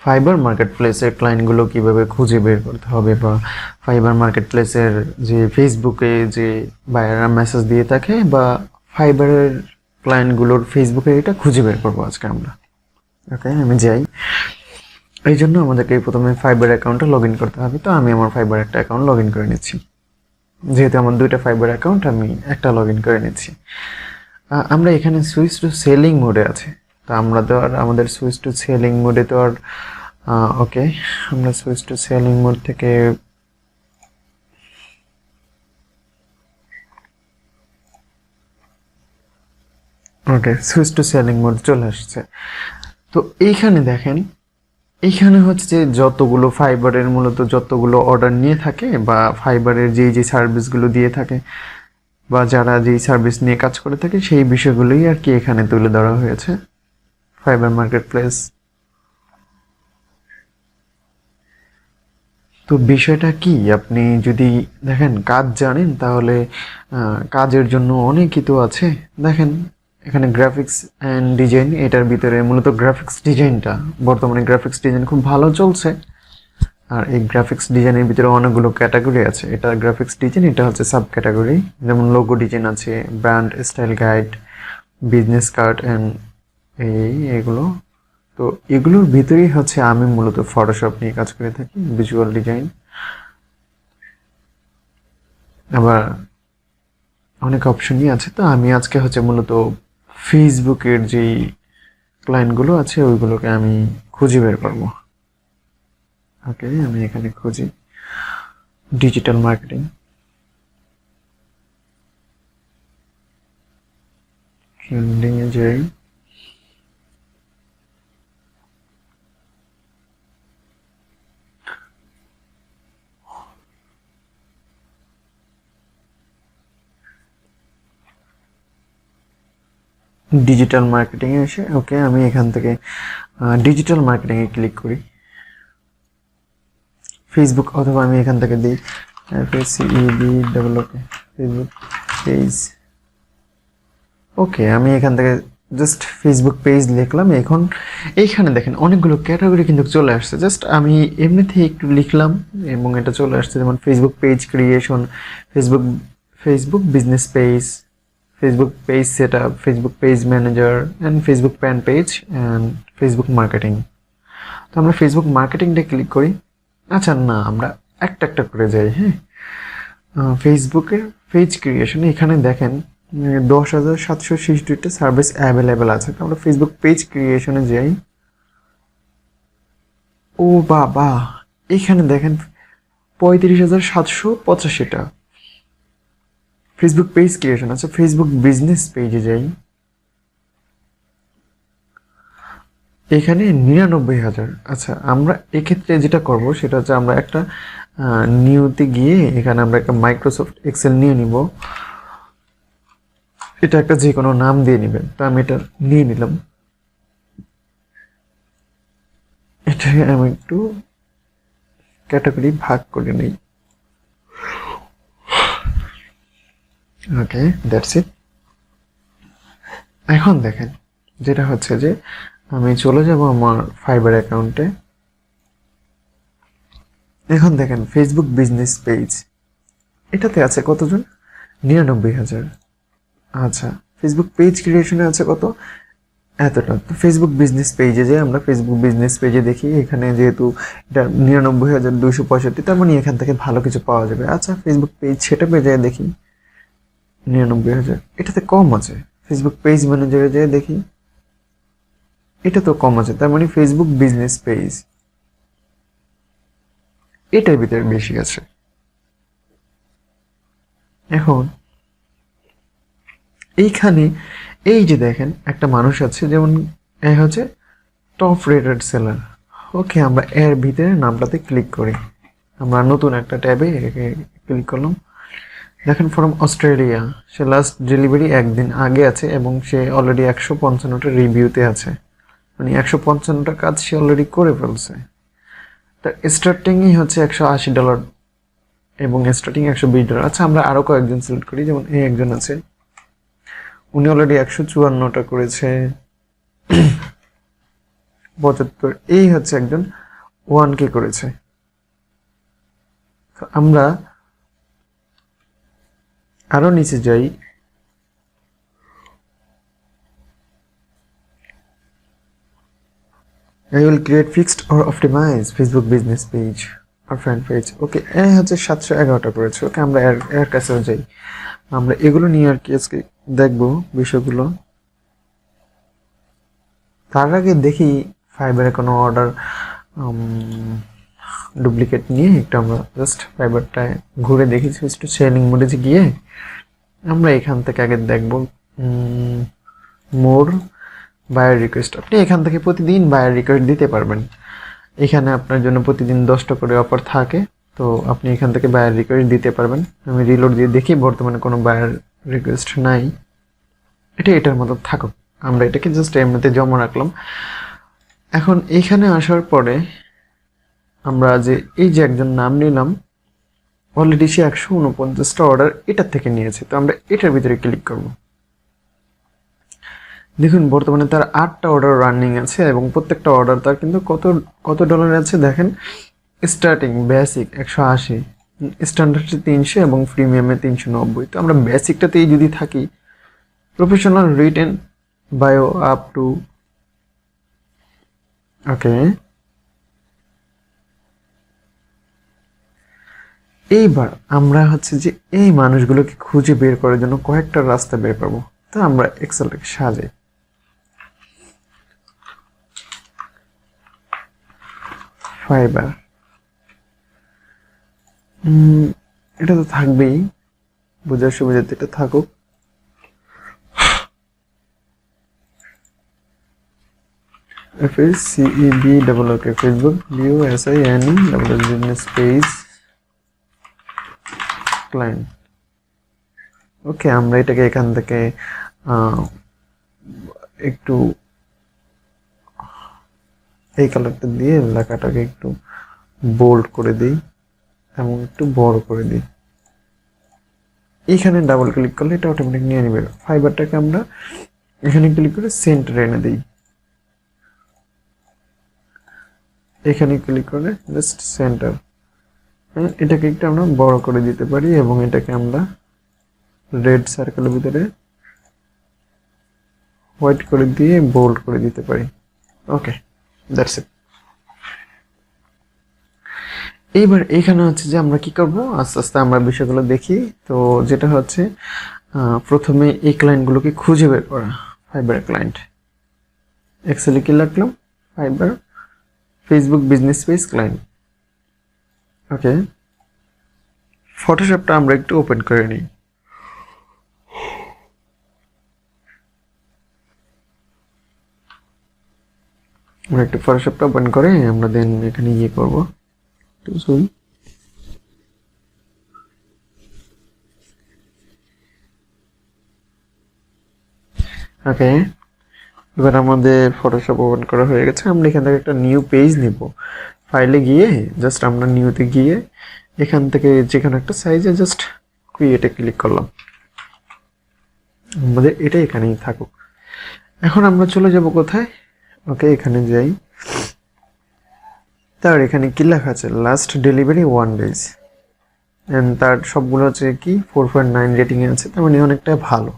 Fibre মার্কেটপ্লেসের ক্লায়েন্টগুলো কিভাবে খুঁজে বের করতে হবে, বা ফাইবার মার্কেটপ্লেসের যে ফেসবুকে যে বায়াররা মেসেজ দিয়ে থাকে, বা ফাইবারের ক্লায়েন্টগুলোর ফেসবুকে এটা খুঁজে বের করবো আজকে আমরা। ওকে, আমি যাই। এই জন্য আমাদেরকে প্রথমে ফাইবার অ্যাকাউন্টে লগ ইন করতে হবে। তো আমি আমার ফাইবার একটা অ্যাকাউন্ট লগ ইন করে নিচ্ছি। যেহেতু আমার দুইটা ফাইবার অ্যাকাউন্ট, আমি একটা লগ ইন করে নিচ্ছি। আমরা এখানে সুইচ টু সেলিং মোডে আছে। তো আমরা তো আর আমাদের সুইচ টু সেলিং মোডে তো আর ওকে, আমরা সুইচ টু সেলিং মোড থেকে ওকে সুইচ টু সেলিং মোড চলে আসছে। তো এইখানে দেখেন, এইখানে হচ্ছে যে যতগুলো ফাইবারের মূলত যতগুলো অর্ডার নিয়ে থাকে, বা ফাইবারের যে সার্ভিসগুলো দিয়ে থাকে, বা যারা যেই সার্ভিস নিয়ে কাজ করে থাকে, সেই বিষয়গুলোই আর কি এখানে তুলে ধরা হয়েছে ফাইবার মার্কেটপ্লেস। তো বিষয়টা কি, আপনি যদি দেখেন কাজ জানেন, তাহলে কাজের জন্য অনেকই তো আছে। দেখেন এখানে গ্রাফিক্স অ্যান্ড ডিজাইন, এটার ভিতরে মূলত গ্রাফিক্স ডিজাইনটা, বর্তমানে গ্রাফিক্স ডিজাইন খুব ভালো চলছে। আর এই গ্রাফিক্স ডিজাইনের ভিতরে অনেকগুলো ক্যাটাগরি আছে। এটা গ্রাফিক্স ডিজাইন, এটা হচ্ছে সাব ক্যাটাগরি। যেমন লোগো ডিজাইন আছে, brand style guide, business card and এগুলো। তো এগুলোর ভিতরেই হচ্ছে আমি মূলত ফটোশপ নিয়ে কাজ করে থাকি, ভিজুয়াল ডিজাইন। আবার অনেক অপশনই আছে। তো আমি আজকে হচ্ছে মূলত ফেসবুকের যেই ক্লায়েন্টগুলো আছে ওইগুলোকে আমি খুঁজে বের করবো। ওকে, আমি এখানে খুঁজি ডিজিটাল মার্কেটিং, ট্রেন্ডিংয়ে যাই। ডিজিটাল মার্কেটিংয়ে এসে ওকে, আমি এখান থেকে ডিজিটাল মার্কেটিংয়ে ক্লিক করি। ফেসবুক, অথবা আমি এখান থেকে দিই FACEB ফেসবুক পেজ। ওকে, আমি এখান থেকে জাস্ট ফেসবুক পেজ লিখলাম। এখন এইখানে দেখেন অনেকগুলো ক্যাটাগরি কিন্তু চলে আসছে। জাস্ট আমি এমনিতেই একটু লিখলাম এবং এটা চলে আসছে। যেমন Facebook page creation, Facebook Facebook business page, Facebook page set up, Facebook page manager and Facebook fan page and Facebook marketing. তো আমরা ফেসবুক মার্কেটিংটা ক্লিক করি। আচ্ছা না, আমরা একটা একটা করে যাই। হ্যাঁ, ফেসবুকের পেজ ক্রিয়েশন, এখানে দেখেন 10,762টা সার্ভিস অ্যাভেলেবেল আছে। তো আমরা ফেসবুক পেজ ক্রিয়েশনে যাই। ও বাবা, এখানে দেখেন 35,785টা ফেসবুক পেজ ক্রিয়েশন আছে। ফেসবুক বিজনেস পেজে যাই, এখানে 99,000। আচ্ছা, আমরা এক্ষেত্রে যেটা করব সেটা হচ্ছে আমরা একটা নিউতে গিয়ে এখানে আমরা একটা মাইক্রোসফট এক্সেল নিয়ে নিব। এটা একটা যে কোনো নাম দিয়ে নেবেন। তো আমি এটা নিয়ে নিলাম। এটাকে আমি একটু ক্যাটাগরি ভাগ করে নিই। ওকে, দ্যাটস ইট। এখন দেখেন যেটা হচ্ছে যে আমি চলে যাব আমার ফাইবার অ্যাকাউন্টে। এখন দেখেন ফেসবুক বিজনেস পেজ, এটাতে আছে কতজন? 99,000। আচ্ছা, ফেসবুক পেজ ক্রিয়েশনে আছে কত? এতটা। তো ফেসবুক বিজনেস পেজে যে আমরা ফেসবুক বিজনেস পেজে দেখি, এখানে যেহেতু এটা 99,265, তার মানে এখান থেকে ভালো কিছু পাওয়া যাবে। আচ্ছা, ফেসবুক পেজ সেটা পেজে দেখি 99,000, এটাতে কম আছে। ফেসবুক পেজ ম্যানেজারে যেয়ে দেখি, এটা তো কম আছে। তার মানে ফেসবুক বিজনেস পেজ এটার ভিতরে বেশি আছে। এখন এইখানে এই যে দেখেন একটা মানুষ আছে, যেমন এ হচ্ছে টপ রেটেড সেলার। ওকে, আমরা এর ভিতরে নামটাতে ক্লিক করি। আমরা নতুন একটা ট্যাবে ক্লিক করলাম। দেখেন from Australia, say last delivery একদিন আগে আছে এবং সে অলরেডি 155টা রিভিউতে আছে। মানে 155টা কাজ সে অলরেডি করে ফেলছে। তার স্টার্টিংই হচ্ছে $180 এবং স্টার্টিং $120। আচ্ছা, আমরা আরও কয়েকজন সিলেক্ট করি। যেমন এই একজন আছে, উনি অলরেডি 154টা করেছে। 75, এই হচ্ছে একজন 1K করেছে। তো আমরা আরো নিচে যাই, I will create fixed or optimize Facebook business page or fan page. ওকে, এই হচ্ছে 711টা করেছে। ওকে, আমরা এর কাছেও যাই, আমরা এগুলো নিয়ে আর কি আজকে দেখবো বিষয়গুলো। তার আগে দেখি ফাইবারে কোনো অর্ডার ডুপ্লিকেট নিয়ে একটু আমরা জাস্ট ফাইবারটায় ঘুরে দেখি, একটু সেলিং মোডে গিয়ে আমরা এখান থেকে আগে দেখবো মোর বায়ার রিকোয়েস্ট। আপনি এখান থেকে প্রতিদিন বায়ার রিকোয়েস্ট দিতে পারবেন। এখানে আপনার জন্য প্রতিদিন 10টা করে অফার থাকে, তো আপনি এখান থেকে বায়ার রিকোয়েস্ট দিতে পারবেন। আমি রিলোড দিয়ে দেখি, বর্তমানে কোনো বায়ার রিকোয়েস্ট নাই। এটার মতো থাকুক, আমরা এটাকে জাস্ট এমনিতে জমা রাখলাম। এখন এখানে আসার পরে আমরা যে এই যে একজন নাম নিলাম, অলরেডি সে 149টা অর্ডার এটার থেকে নিয়েছে, তো আমরা এটার ভিতরে ক্লিক করব। দেখুন বর্তমানে তার 8টা অর্ডার রানিং আছে এবং প্রত্যেকটা অর্ডার তার কিন্তু কত ডলার আছে দেখেন। স্টার্টিং বেসিক 180, স্ট্যান্ডার্ডে 300 এবং প্রিমিয়ামে 390। তো আমরা বেসিকটাতেই যদি থাকি, professional written bio up to, okay. এইবার আমরা হচ্ছে যে এই মানুষগুলোকে খুঁজে বের করার জন্য কয়েকটা রাস্তা বের পাবো। তো আমরা এক্সেলটাকে সাজাই, ফাইবার এটা তো থাকবেই, বোঝার সুবিধাতে এটা থাকুক। FACEB Facebook BUSINE business page client. Okay, আমরা এটাকে এখান থেকে একটু এই কালারটা দিয়ে লেখাটাকে একটু বোল্ড করে দিই এবং একটু বড় করে দিই। এইখানে ডাবল ক্লিক করলে এটা অটোমেটিক নিয়ে নেবে। ফাইবারটাকে আমরা এখানে ক্লিক করে সেন্টারে এনে দিই, এখানে ক্লিক করে জাস্ট সেন্টার। এটাকে একটু আমরা বড় করে দিতে পারি এবং এটাকে আমরা রেড সার্কেলের ভিতরে হোয়াইট করে দিয়ে বোল্ড করে দিতে পারি। ওকে, দ্যাটস ইট। এইবার এখানে হচ্ছে যে আমরা কি করব, আস্তে আস্তে আমরা বিষয়গুলো দেখি। তো যেটা হচ্ছে প্রথমে এই ক্লায়েন্টগুলোকে খুঁজে বের করা। ফাইবার ক্লায়েন্ট, এক্সেলে কি লিখলাম, Fiverr Facebook business page client. Okay, ফটোশপটা আমরা একটু ওপেন করে নিই। আমরা একটু ফটোশপটা ওপেন করে আমরা দেন এখানে ইয়ে করবো, ওকে। এবার আমাদের ফটোশপ ওপেন করা হয়ে গেছে। আমরা এখান থেকে একটা নিউ পেজ নিব। ফাইলে গিয়ে জাস্ট আমরা নিউতে গিয়ে এখান থেকে যেখানে একটা সাইজে জাস্ট ক্রিয়েটে ক্লিক করলাম। আমাদের এটা এখানেই থাকুক। এখন আমরা চলে যাব কোথায়, ওকে এখানে যাই। তার এখানে কি লেখা আছে, লাস্ট ডেলিভারি 1 days, এন্ড তার সবগুলো হচ্ছে কি 4.9 রেটিং এ আছে, তার মানে অনেকটা ভালো।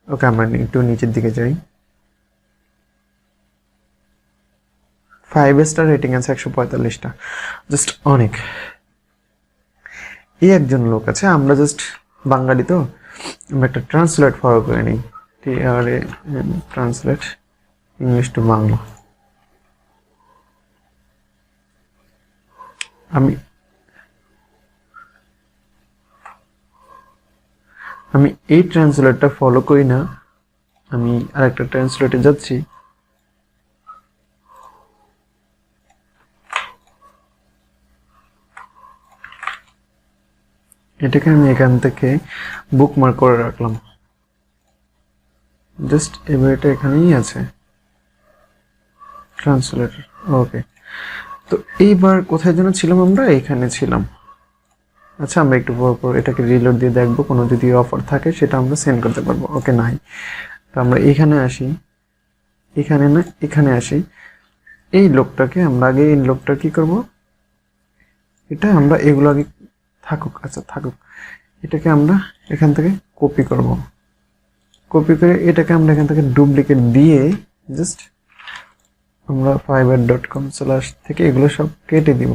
ওকে, আমরা একটু নিচের দিকে যাই। 5 স্টার রেটিং আছে 145টা, জাস্ট অনেক। এই একজন লোক আছে, আমরা জাস্ট বাঙালি তো আমরা একটা ট্রান্সলেট ফলো করে নিই, ট্রান্সলেট ইংলিশ টু বাংলা। আমি এই ট্রান্সলেটটা ফলো করি না, আমি আরেকটা ট্রান্সলেটে যাচ্ছি। এটাকে আমি এখান থেকে বুকমার্ক করে রাখলাম, জাস্ট এবার এটা এখানেই আছে ট্রান্সলেটর। ওকে, তো এইবার কোথায় যেন ছিলাম, আমরা এখানে ছিলাম। আচ্ছা, আমরা একটু পর এটাকে রিলোড দিয়ে দেখবো, কোনো যদি অফার থাকে সেটা আমরা সেন্ড করতে পারবো। ওকে, নাই। তো আমরা এখানে আসি, এখানে না এখানে আসি। এই লোকটাকে আমরা আগে এই লোকটা কি করব, এটা আমরা এগুলো আগে থাকুক, আচ্ছা থাকুক, এটাকে আমরা এখান থেকে কপি করব। কপি করে এটাকে আমরা এখান থেকে ডুপ্লিকেট দিয়ে জাস্ট আমরা fiverr.com থেকে এগুলো সব কেটে দিব,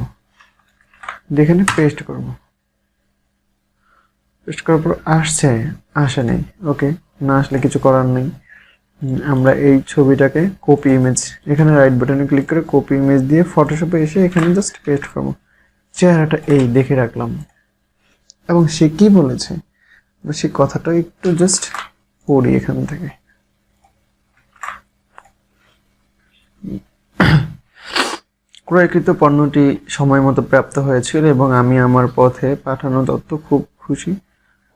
এখানে পেস্ট করব। পেস্ট করার পর আসে নেই, ওকে, না আসলে কিছু করার নেই। আমরা এই ছবিটাকে কপি ইমেজ, এখানে রাইট বাটনে ক্লিক করে কপি ইমেজ দিয়ে ফটোশপে এসে এখানে জাস্ট পেস্ট করব। চেহারাটা এই দেখে রাখলাম। এবং সে কি বলেছে সে কথাটা একটু জাস্ট পড়ি এখান থেকে। ক্রয়কৃত পণ্যটি সময় মতো প্রাপ্ত হয়েছিল এবং আমি আমার পথে পাঠানো তথ্য খুব খুশি।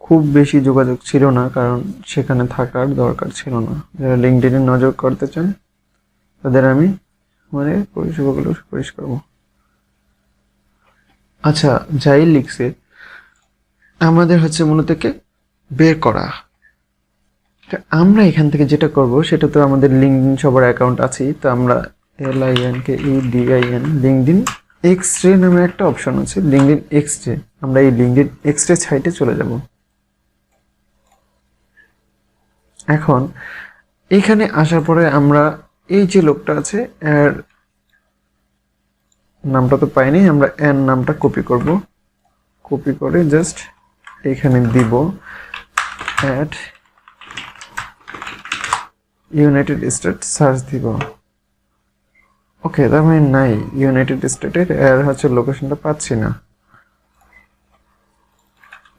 খুব বেশি যোগাযোগ ছিল না, কারণ সেখানে থাকার দরকার ছিল না। যারা লিঙ্কডইনে নজর করতে চান তাদের আমি মানে পরিষেবাগুলো সুপারিশ করব। আচ্ছা, যাই লিখছে আমাদের হচ্ছে মূলত বের করা। আমরা এখান থেকে যেটা করব সেটা তো আমাদের লিঙ্কডইন সবার অ্যাকাউন্ট আছেই, তো আমরা LINKEDIN লিঙ্কডইন এক্সরে নামে একটা অপশন আছে, লিঙ্কডইন এক্সরে। আমরা এই লিঙ্কডইন এক্সরে সাইটে চলে যাব। এখন এখানে আসার পরে আমরা এই যে লোকটা আছে এর নামটা তো পাইনি, আমরা এর নামটা কপি করব। কপি করে জাস্ট এখানে দিব অ্যাট ইউনাইটেড স্টেট সার্চ দিব। ওকে, তার মানে নাই, ইউনাইটেড স্টেটের এর হচ্ছে লোকেশনটা পাচ্ছি না।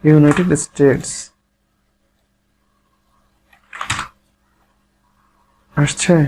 ইউনাইটেড স্টেটস আসছে।